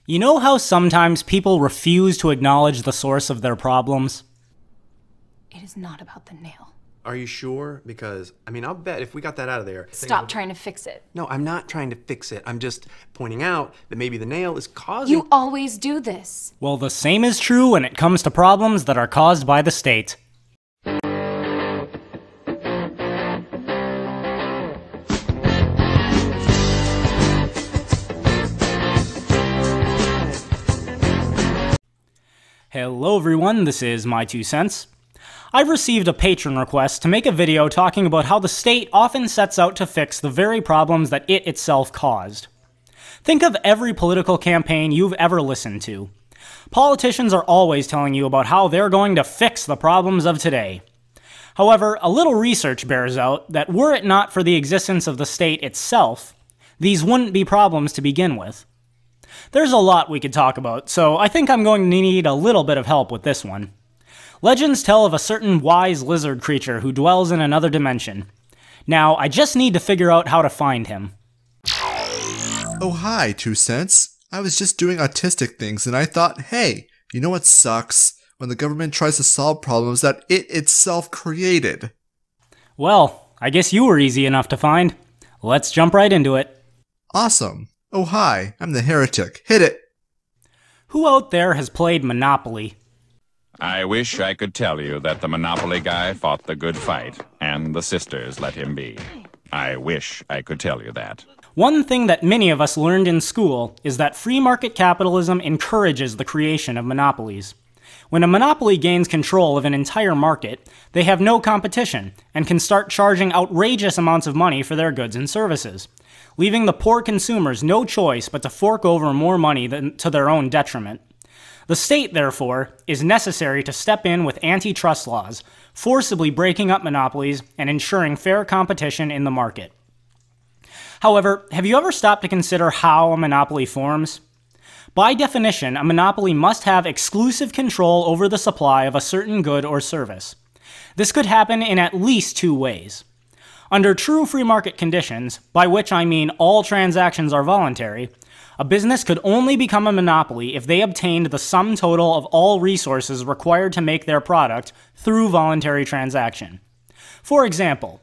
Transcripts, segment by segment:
You know how sometimes people refuse to acknowledge the source of their problems? It is not about the nail. Are you sure? Because, I'll bet if we got that out of there... Stop trying to fix it. No, I'm not trying to fix it. I'm just pointing out that maybe the nail is causing... You always do this. Well, the same is true when it comes to problems that are caused by the state. Hello everyone, this is My 2 Cents. I've received a patron request to make a video talking about how the state often sets out to fix the very problems that it itself caused. Think of every political campaign you've ever listened to. Politicians are always telling you about how they're going to fix the problems of today. However, a little research bears out that were it not for the existence of the state itself, these wouldn't be problems to begin with. There's a lot we could talk about, so I think I'm going to need a little bit of help with this one. Legends tell of a certain wise lizard creature who dwells in another dimension. Now, I just need to figure out how to find him. Oh hi, 2 Cents. I was just doing autistic things and I thought, hey, you know what sucks? When the government tries to solve problems that it itself created. Well, I guess you were easy enough to find. Let's jump right into it. Awesome. Oh hi, I'm the Heretic. Hit it! Who out there has played Monopoly? I wish I could tell you that the Monopoly guy fought the good fight, and the sisters let him be. I wish I could tell you that. One thing that many of us learned in school is that free market capitalism encourages the creation of monopolies. When a monopoly gains control of an entire market, they have no competition and can start charging outrageous amounts of money for their goods and services, leaving the poor consumers no choice but to fork over more money to their own detriment. The state, therefore, is necessary to step in with antitrust laws, forcibly breaking up monopolies and ensuring fair competition in the market. However, have you ever stopped to consider how a monopoly forms? By definition, a monopoly must have exclusive control over the supply of a certain good or service. This could happen in at least two ways. Under true free market conditions, by which I mean all transactions are voluntary, a business could only become a monopoly if they obtained the sum total of all resources required to make their product through voluntary transaction. For example,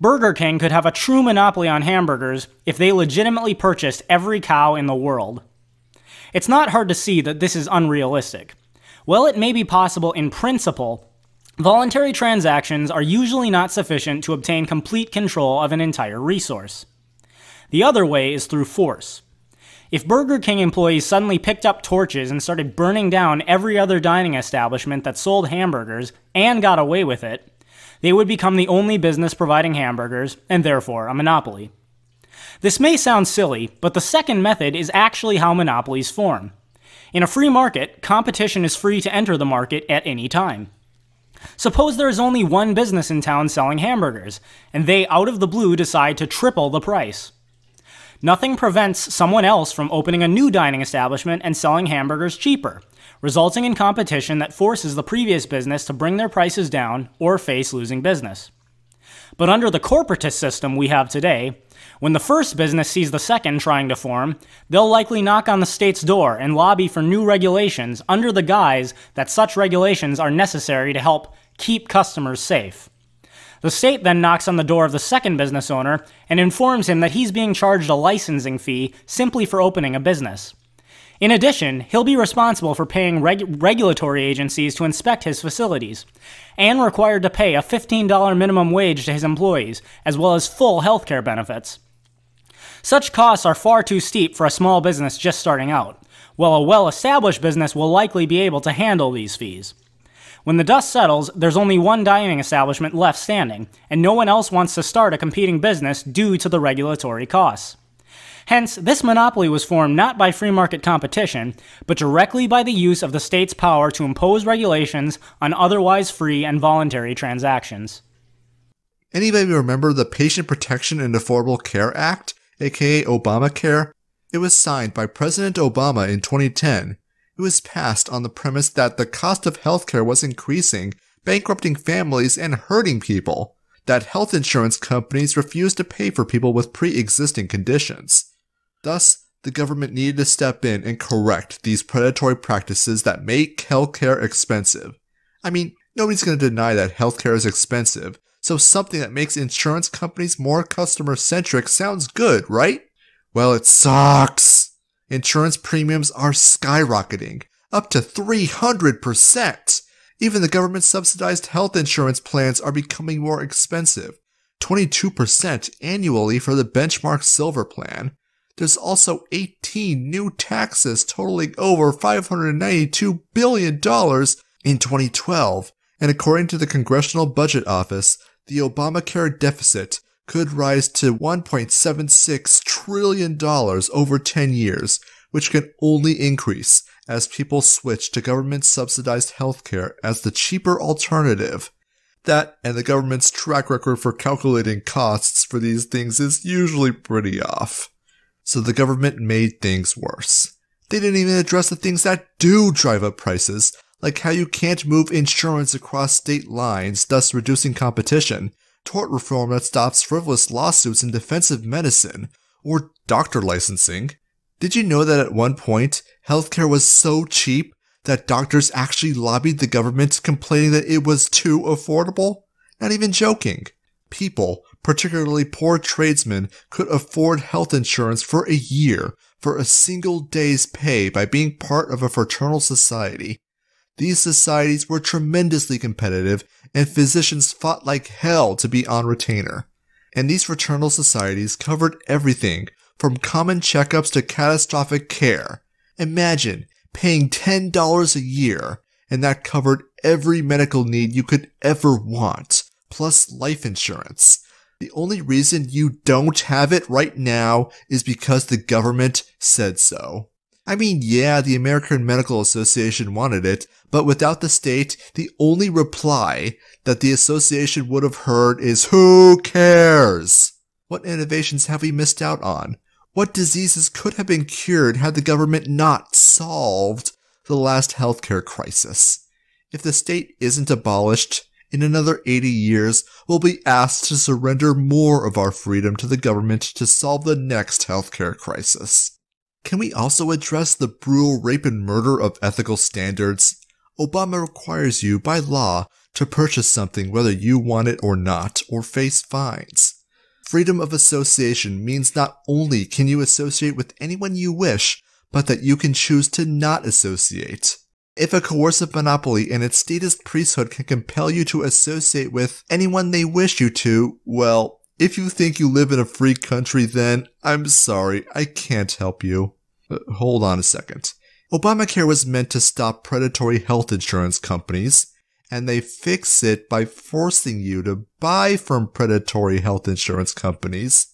Burger King could have a true monopoly on hamburgers if they legitimately purchased every cow in the world. It's not hard to see that this is unrealistic. While it may be possible in principle, voluntary transactions are usually not sufficient to obtain complete control of an entire resource. The other way is through force. If Burger King employees suddenly picked up torches and started burning down every other dining establishment that sold hamburgers and got away with it, they would become the only business providing hamburgers and therefore a monopoly. This may sound silly, but the second method is actually how monopolies form. In a free market, competition is free to enter the market at any time. Suppose there is only one business in town selling hamburgers, and they out of the blue decide to triple the price. Nothing prevents someone else from opening a new dining establishment and selling hamburgers cheaper, resulting in competition that forces the previous business to bring their prices down or face losing business. But under the corporatist system we have today, when the first business sees the second trying to form, they'll likely knock on the state's door and lobby for new regulations under the guise that such regulations are necessary to help keep customers safe. The state then knocks on the door of the second business owner and informs him that he's being charged a licensing fee simply for opening a business. In addition, he'll be responsible for paying regulatory agencies to inspect his facilities, and required to pay a $15 minimum wage to his employees, as well as full healthcare benefits. Such costs are far too steep for a small business just starting out, while a well-established business will likely be able to handle these fees. When the dust settles, there's only one dining establishment left standing, and no one else wants to start a competing business due to the regulatory costs. Hence, this monopoly was formed not by free market competition, but directly by the use of the state's power to impose regulations on otherwise free and voluntary transactions. Anybody remember the Patient Protection and Affordable Care Act, aka Obamacare? It was signed by President Obama in 2010. It was passed on the premise that the cost of healthcare was increasing, bankrupting families and hurting people. That health insurance companies refused to pay for people with pre-existing conditions. Thus, The government needed to step in and correct these predatory practices that make healthcare expensive. I mean, nobody's going to deny that healthcare is expensive, so something that makes insurance companies more customer-centric sounds good, right? Well, it sucks. Insurance premiums are skyrocketing, up to 300%. Even the government-subsidized health insurance plans are becoming more expensive, 22% annually for the benchmark silver plan. There's also 18 new taxes totaling over $592 billion in 2012, and according to the Congressional Budget Office, the Obamacare deficit could rise to $1.76 trillion over 10 years, which can only increase as people switch to government-subsidized healthcare as the cheaper alternative. That and the government's track record for calculating costs for these things is usually pretty off. So the government made things worse. They didn't even address the things that do drive up prices, like how you can't move insurance across state lines, thus reducing competition, tort reform that stops frivolous lawsuits in defensive medicine, or doctor licensing. Did you know that at one point, healthcare was so cheap that doctors actually lobbied the government complaining that it was too affordable? Not even joking. People, particularly poor tradesmen, could afford health insurance for a year for a single day's pay by being part of a fraternal society. These societies were tremendously competitive, and physicians fought like hell to be on retainer. And these fraternal societies covered everything from common checkups to catastrophic care. Imagine paying $10 a year, and that covered every medical need you could ever want, plus life insurance. The only reason you don't have it right now is because the government said so. I mean, yeah, the American Medical Association wanted it, but without the state, the only reply that the association would have heard is, "Who cares?" What innovations have we missed out on? What diseases could have been cured had the government not solved the last healthcare crisis? If the state isn't abolished, in another 80 years, we'll be asked to surrender more of our freedom to the government to solve the next healthcare crisis. Can we also address the brutal rape and murder of ethical standards? Obama requires you, by law, to purchase something whether you want it or not, or face fines. Freedom of association means not only can you associate with anyone you wish, but that you can choose to not associate. If a coercive monopoly and its statist priesthood can compel you to associate with anyone they wish you to, well, if you think you live in a free country, then I'm sorry, I can't help you. Hold on a second. Obamacare was meant to stop predatory health insurance companies, and they fix it by forcing you to buy from predatory health insurance companies.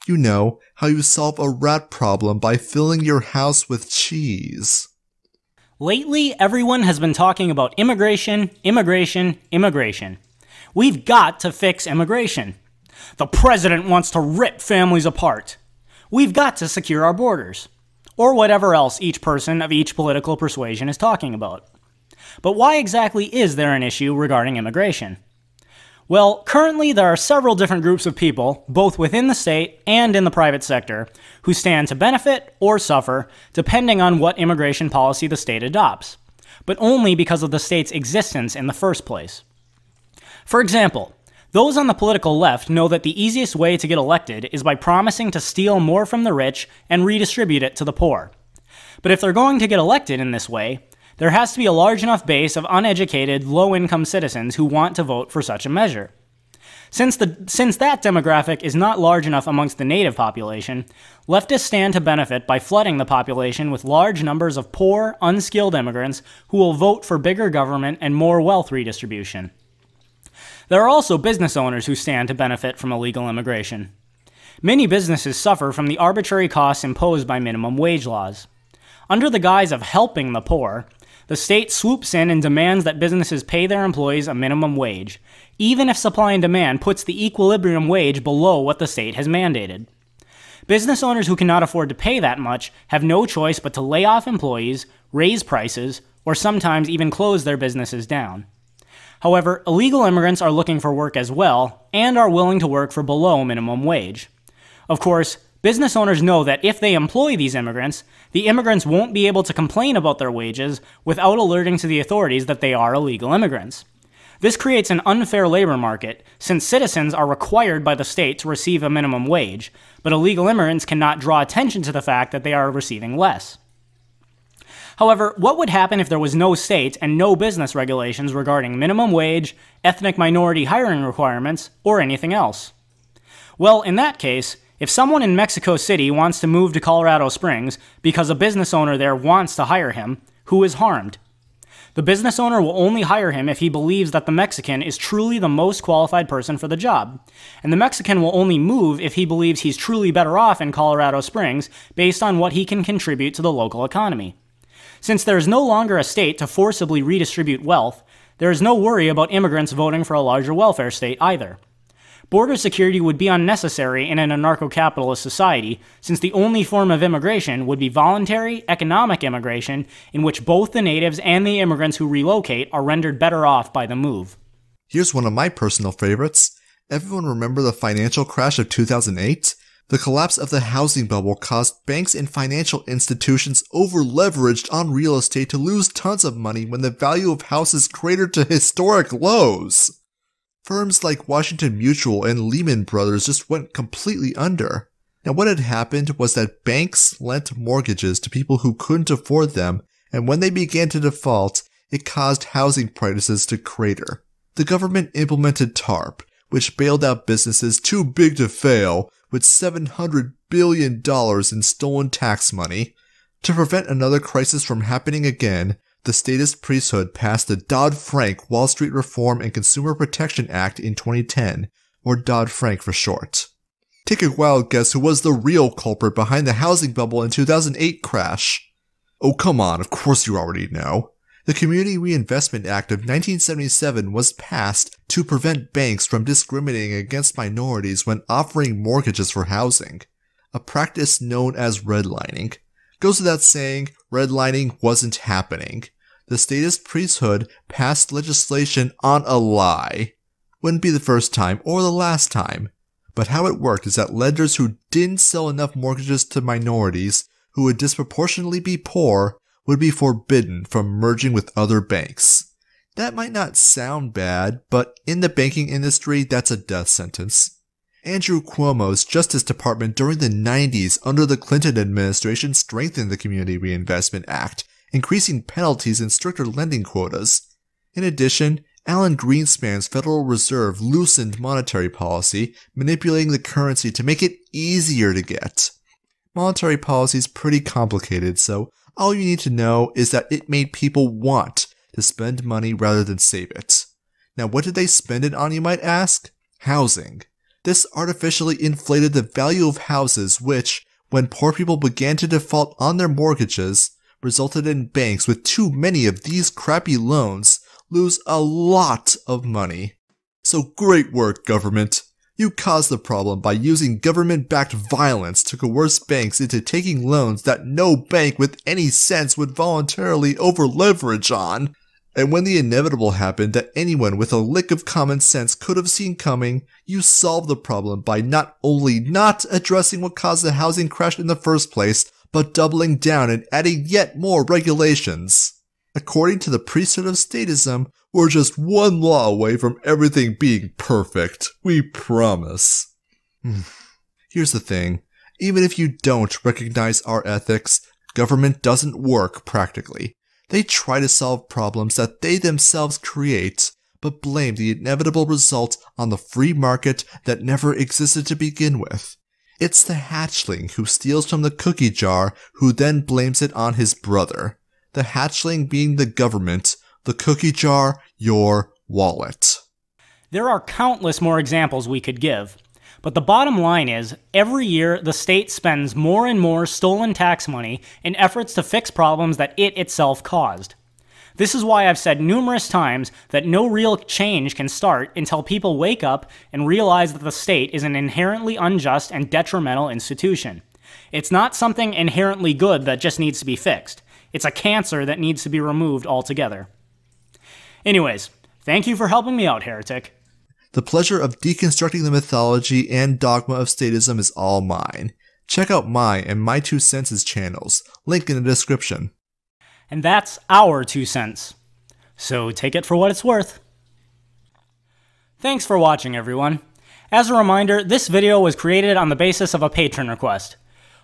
You know, how you solve a rat problem by filling your house with cheese. Lately, everyone has been talking about immigration, immigration, immigration. We've got to fix immigration. The president wants to rip families apart. We've got to secure our borders. Or whatever else each person of each political persuasion is talking about. But why exactly is there an issue regarding immigration? Well, currently there are several different groups of people, both within the state and in the private sector, who stand to benefit or suffer depending on what immigration policy the state adopts, but only because of the state's existence in the first place. For example, those on the political left know that the easiest way to get elected is by promising to steal more from the rich and redistribute it to the poor. But if they're going to get elected in this way, there has to be a large enough base of uneducated, low-income citizens who want to vote for such a measure. Since that demographic is not large enough amongst the native population, leftists stand to benefit by flooding the population with large numbers of poor, unskilled immigrants who will vote for bigger government and more wealth redistribution. There are also business owners who stand to benefit from illegal immigration. Many businesses suffer from the arbitrary costs imposed by minimum wage laws. Under the guise of helping the poor, the state swoops in and demands that businesses pay their employees a minimum wage, even if supply and demand puts the equilibrium wage below what the state has mandated. Business owners who cannot afford to pay that much have no choice but to lay off employees, raise prices, or sometimes even close their businesses down. However, illegal immigrants are looking for work as well, and are willing to work for below minimum wage. Of course, Business owners know that if they employ these immigrants, the immigrants won't be able to complain about their wages without alerting to the authorities that they are illegal immigrants. This creates an unfair labor market, since citizens are required by the state to receive a minimum wage, but illegal immigrants cannot draw attention to the fact that they are receiving less. However, what would happen if there was no state and no business regulations regarding minimum wage, ethnic minority hiring requirements, or anything else? Well, in that case, if someone in Mexico City wants to move to Colorado Springs because a business owner there wants to hire him, who is harmed? The business owner will only hire him if he believes that the Mexican is truly the most qualified person for the job, and the Mexican will only move if he believes he's truly better off in Colorado Springs based on what he can contribute to the local economy. Since there is no longer a state to forcibly redistribute wealth, there is no worry about immigrants voting for a larger welfare state either. Border security would be unnecessary in an anarcho-capitalist society, since the only form of immigration would be voluntary, economic immigration, in which both the natives and the immigrants who relocate are rendered better off by the move. Here's one of my personal favorites. Everyone remember the financial crash of 2008? The collapse of the housing bubble caused banks and financial institutions over-leveraged on real estate to lose tons of money when the value of houses cratered to historic lows. Firms like Washington Mutual and Lehman Brothers just went completely under. Now what had happened was that banks lent mortgages to people who couldn't afford them, and when they began to default, it caused housing prices to crater. The government implemented TARP, which bailed out businesses too big to fail, with $700 billion in stolen tax money. To prevent another crisis from happening again, the statist priesthood passed the Dodd-Frank Wall Street Reform and Consumer Protection Act in 2010, or Dodd-Frank for short. Take a wild guess who was the real culprit behind the housing bubble in 2008 crash. Oh come on, of course you already know. The Community Reinvestment Act of 1977 was passed to prevent banks from discriminating against minorities when offering mortgages for housing, a practice known as redlining. Goes without saying, redlining wasn't happening. The statist priesthood passed legislation on a lie. Wouldn't be the first time or the last time. But how it worked is that lenders who didn't sell enough mortgages to minorities who would disproportionately be poor would be forbidden from merging with other banks. That might not sound bad, but in the banking industry, that's a death sentence. Andrew Cuomo's Justice Department during the 90s under the Clinton administration strengthened the Community Reinvestment Act, increasing penalties and stricter lending quotas. In addition, Alan Greenspan's Federal Reserve loosened monetary policy, manipulating the currency to make it easier to get. Monetary policy is pretty complicated, so all you need to know is that it made people want to spend money rather than save it. Now what did they spend it on, you might ask? Housing. This artificially inflated the value of houses which, when poor people began to default on their mortgages, resulted in banks with too many of these crappy loans lose a lot of money. So great work, government. You caused the problem by using government-backed violence to coerce banks into taking loans that no bank with any sense would voluntarily over-leverage on. And when the inevitable happened that anyone with a lick of common sense could have seen coming, you solved the problem by not only not addressing what caused the housing crash in the first place, but doubling down and adding yet more regulations. According to the priesthood of statism, we're just one law away from everything being perfect. We promise. Here's the thing. Even if you don't recognize our ethics, government doesn't work practically. They try to solve problems that they themselves create, but blame the inevitable result on the free market that never existed to begin with. It's the hatchling who steals from the cookie jar who then blames it on his brother. The hatchling being the government, the cookie jar, your wallet. There are countless more examples we could give, but the bottom line is, every year the state spends more and more stolen tax money in efforts to fix problems that it itself caused. This is why I've said numerous times that no real change can start until people wake up and realize that the state is an inherently unjust and detrimental institution. It's not something inherently good that just needs to be fixed. It's a cancer that needs to be removed altogether. Anyways, thank you for helping me out, Heretic. The pleasure of deconstructing the mythology and dogma of statism is all mine. Check out my and My 2 Cents' channels, link in the description. And that's our 2 cents. So take it for what it's worth. Thanks for watching, everyone. As a reminder, this video was created on the basis of a patron request.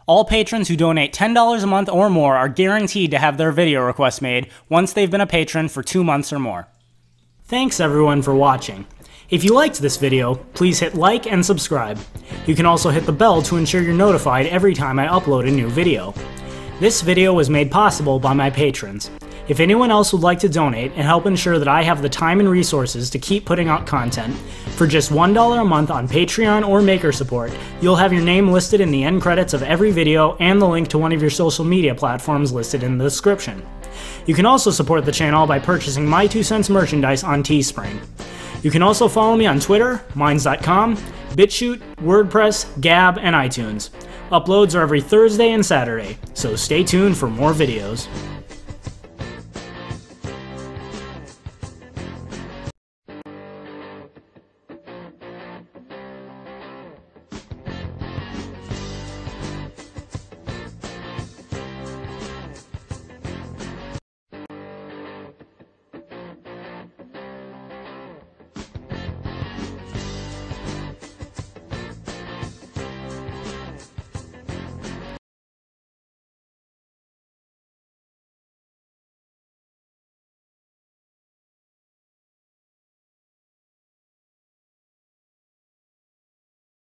All patrons who donate $10 a month or more are guaranteed to have their video request made once they've been a patron for 2 months or more. Thanks everyone for watching. If you liked this video, please hit like and subscribe. You can also hit the bell to ensure you're notified every time I upload a new video. This video was made possible by my patrons. If anyone else would like to donate and help ensure that I have the time and resources to keep putting out content, for just $1 a month on Patreon or Maker Support, you'll have your name listed in the end credits of every video and the link to one of your social media platforms listed in the description. You can also support the channel by purchasing My 2 Cents merchandise on Teespring. You can also follow me on Twitter, Minds.com, BitChute, WordPress, Gab, and iTunes. Uploads are every Thursday and Saturday, so stay tuned for more videos.